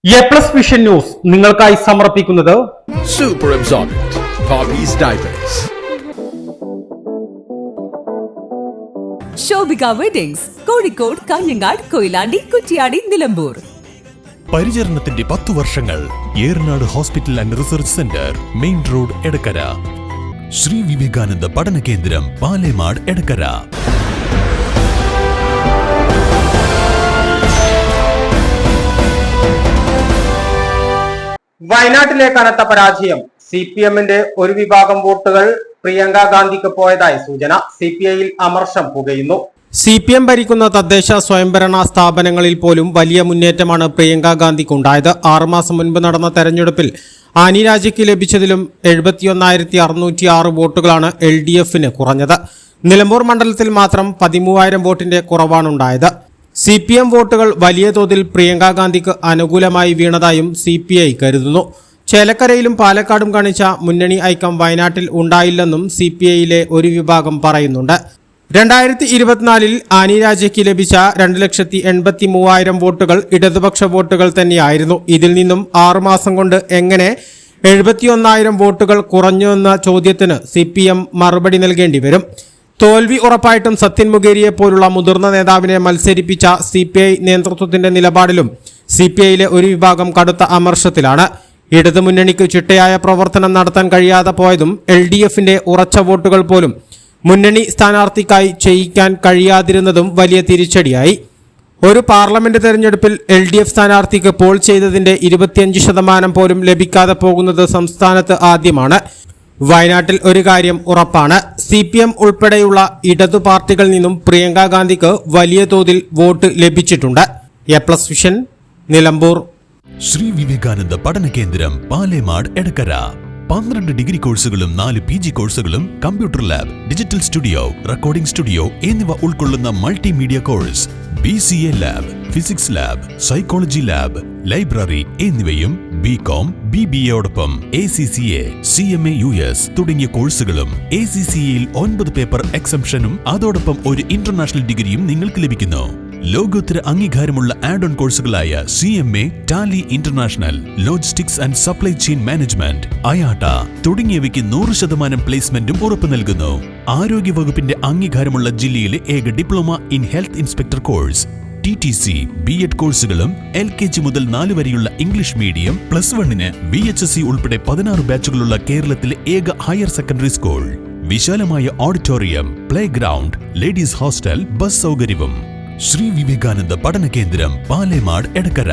A+ vision news നിങ്ങൾക്കായി സമർപ്പിക്കുന്നത് Super Absorbent Poppy's Diapers. Shobhika weddings Kozhikode, Kanhangad, Koyilandy, Kuttiady, Nilambur. പരിചരണത്തിന്റെ 10 വർഷങ്ങൾ. Eranad hospital and research centre, main road, Edakkara. Sree Vivekananda പഠന കേന്ദ്രം, പാലേമാട്, എടക്കര. വയനാട്ടിലെ കനത്ത പരാജയം. CPM-ന്റെ ഒരു വിഭാഗം വോട്ടുകൾ പ്രിയങ്ക ഗാന്ധിക്ക് പോയതായി സൂചന. CPI-യിൽ അമർഷം പുകയുന്നു. CPM ഭരിക്കുന്ന തദ്ദേശ സ്വയംഭരണ സ്ഥാപനങ്ങളിൽ പോലും വലിയ മുന്നേറ്റമാണ് പ്രിയങ്ക ഗാന്ധിക്കുണ്ടായത്. 6 മാസം മുൻപ് നടന്ന തെരഞ്ഞെടുപ്പിൽ ആനി രാജയ്ക്ക് ലഭിച്ചതിലും 71,606 വോട്ടുകളാണ് LDF-ന് കുറഞ്ഞത്. നിലമ്പൂർ മണ്ഡലത്തിൽ മാത്രം 13,000 വോട്ടിന്റെ കുറവാണുണ്ടായത്. CPM വോട്ടുകൾ വലിയ തോതിൽ പ്രിയങ്ക ഗാന്ധിക്ക് അനുകൂലമായി വീണതായും CPI കരുതുന്നു. ചേലക്കരയിലും പാലക്കാടും കാണിച്ച മുന്നണി ഐക്യം വയനാട്ടിൽ ഉണ്ടായില്ലെന്നും CPI-യിലെ ഒരു വിഭാഗം പറയുന്നുണ്ട്. 2024-ൽ ആനി രാജയ്ക്ക് ലഭിച്ച 2,83,000 വോട്ടുകൾ ഇടതുപക്ഷ വോട്ടുകൾ തന്നെയായിരുന്നു. ഇതിൽ നിന്നും 6 മാസം കൊണ്ട് എങ്ങനെ 71,000 വോട്ടുകൾ കുറഞ്ഞുവെന്ന ചോദ്യത്തിന് CPM മറുപടി നൽകേണ്ടി വരും. തോൽവി ഉറപ്പായിട്ടും സത്യൻ മുഖേരിയെ പോലുള്ള മുതിർന്ന നേതാവിനെ മത്സരിപ്പിച്ച CPI നേതൃത്വത്തിന്റെ നിലപാടിലും CPI-യിലെ ഒരു വിഭാഗം കടുത്ത അമർഷത്തിലാണ്. ഇടതുമുന്നണിക്ക് ചിട്ടയായ പ്രവർത്തനം നടത്താൻ കഴിയാതെ പോയതും LDF-ന്റെ ഉറച്ച വോട്ടുകൾ പോലും മുന്നണി സ്ഥാനാർത്ഥിക്കായി ചെയ്യിക്കാൻ കഴിയാതിരുന്നതും വലിയ തിരിച്ചടിയായി. ഒരു പാർലമെന്റ് തെരഞ്ഞെടുപ്പിൽ LDF സ്ഥാനാർത്ഥിക്ക് പോൾ ചെയ്തതിന്റെ 25% പോലും ലഭിക്കാതെ പോകുന്നത് സംസ്ഥാനത്ത് ആദ്യമാണ്. വയനാട്ടിൽ ഒരു കാര്യം ഉറപ്പാണ്. CPM ഉൾപ്പെടെയുള്ള ഇടതു പാർട്ടികളിൽ നിന്നും പ്രിയങ്ക ഗാന്ധിക്ക് വലിയ തോതിൽ വോട്ട് ലഭിച്ചിട്ടുണ്ട്. എ+ വിഷൻ, നിലമ്പൂർ. ശ്രീ വിവേകാനന്ദ പഠന കേന്ദ്രം, പാലേമാട്, എടക്കര. 12 ഡിഗ്രി കോഴ്സുകളും 4 PG കോഴ്സുകളും, computer lab, digital studio, recording studio എന്നിവ ഉൾക്കൊള്ളുന്ന multimedia course, BCA lab, physics lab, psychology lab, library എന്നിവയും BCom, BBA-യോടൊപ്പം ACCA, CMA US തുടങ്ങിയ കോഴ്സുകളും. ACCA-യിൽ 9 പേപ്പർ എക്സംഷനും അതോടൊപ്പം ഒരു ഇന്റർനാഷണൽ ഡിഗ്രിയും നിങ്ങൾക്ക് ലഭിക്കുന്നു. ലോകോത്തര അംഗീകാരമുള്ള ആഡ് ഓൺ കോഴ്സുകളായ CMA, Tally international, logistics and supply chain management, IATA തുടങ്ങിയവയ്ക്ക് 100% പ്ലേസ്മെന്റും ഉറപ്പു നൽകുന്നു. ആരോഗ്യ വകുപ്പിന്റെ അംഗീകാരമുള്ള ജില്ലയിലെ ഏക diploma in health inspector course, TTC, B.Ed കോഴ്സുകളും. LKG മുതൽ 4 വരെയുള്ള ഇംഗ്ലീഷ് മീഡിയം, +1-ന് VHSC ഉൾപ്പെടെ 16 ബാച്ചുകളുള്ള കേരളത്തിലെ ഏക ഹയർ സെക്കൻഡറി സ്കൂൾ. വിശാലമായ auditorium, play ground, ladies hostel, bus സൗകര്യവും. ശ്രീ വിവേകാനന്ദ പഠന കേന്ദ്രം, പാലേമാട്, എടക്കര.